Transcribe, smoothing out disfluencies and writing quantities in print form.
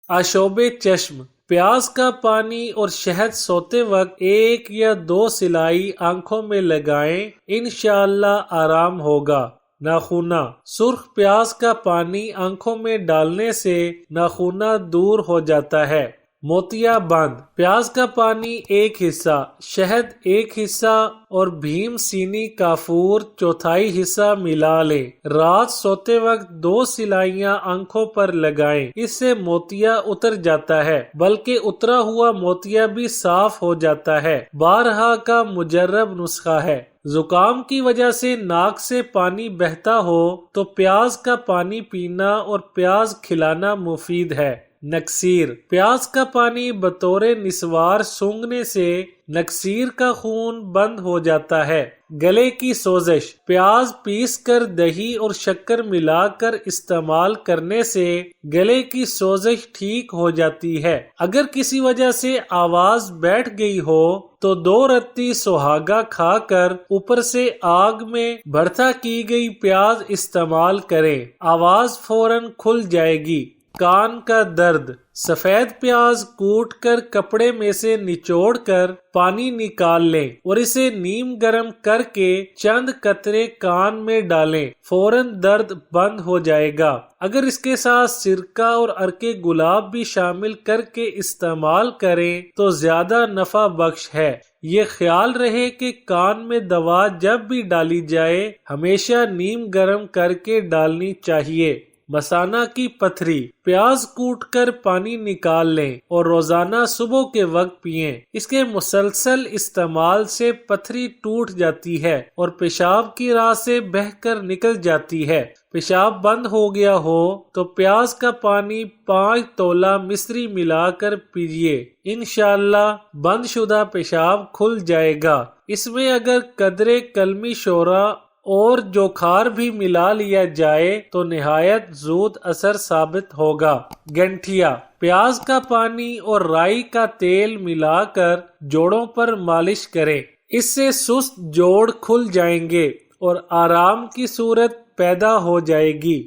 آشوب چشم، پیاز کا پانی اور شہد سوتے وقت 1 یا 2 سلائی آنکھوں میں لگائیں، انشاءاللہ آرام ہوگا۔ ناخونہ، سرخ پیاز کا پانی آنکھوں میں ڈالنے سے ناخونہ دور ہو جاتا ہے۔ موتیا بند، پیاز کا پانی 1 حصہ، شہد 1 حصہ اور بھیم سینی کافور 1/4 حصہ ملا لیں۔ رات سوتے وقت 2 سلائیاں آنکھوں پر لگائیں، اس سے موتیا اتر جاتا ہے، بلکہ اترا ہوا موتیا بھی صاف ہو جاتا ہے۔ بارہا کا مجرب نسخہ ہے۔ زکام کی وجہ سے ناک سے پانی بہتا ہو تو پیاز کا پانی پینا اور پیاز کھلانا مفید ہے۔ نکسیر، پیاز کا پانی بطور نسوار سونگھنے سے نکسیر کا خون بند ہو جاتا ہے۔ گلے کی سوزش، پیاز پیس کر دہی اور شکر ملا کر استعمال کرنے سے گلے کی سوزش ٹھیک ہو جاتی ہے۔ اگر کسی وجہ سے آواز بیٹھ گئی ہو تو 2 رتی سہاگا کھا کر اوپر سے آگ میں بھرتا کی گئی پیاز استعمال کریں، آواز فوراً کھل جائے گی۔ کان کا درد، سفید پیاز کوٹ کر کپڑے میں سے نچوڑ کر پانی نکال لیں اور اسے نیم گرم کر کے چند قطرے کان میں ڈالیں، فوراً درد بند ہو جائے گا۔ اگر اس کے ساتھ سرکہ اور عرق گلاب بھی شامل کر کے استعمال کریں تو زیادہ نفع بخش ہے۔ یہ خیال رہے کہ کان میں دوا جب بھی ڈالی جائے ہمیشہ نیم گرم کر کے ڈالنی چاہیے۔ مثانہ کی پتھری، پیاز کوٹ کر پانی نکال لیں اور روزانہ صبح کے وقت پئیں۔ اس کے مسلسل استعمال سے پتھری ٹوٹ جاتی ہے اور پیشاب کی راہ سے بہہ کر نکل جاتی ہے۔ پیشاب بند ہو گیا ہو تو پیاز کا پانی 5 تولہ مصری ملا کر پیجیے، انشاءاللہ بند شدہ پیشاب کھل جائے گا۔ اس میں اگر قدرے کلمی شورا اور جوکھار بھی ملا لیا جائے تو نہایت زود اثر ثابت ہوگا۔ گنٹھیا، پیاز کا پانی اور رائی کا تیل ملا کر جوڑوں پر مالش کریں، اس سے سست جوڑ کھل جائیں گے اور آرام کی صورت پیدا ہو جائے گی۔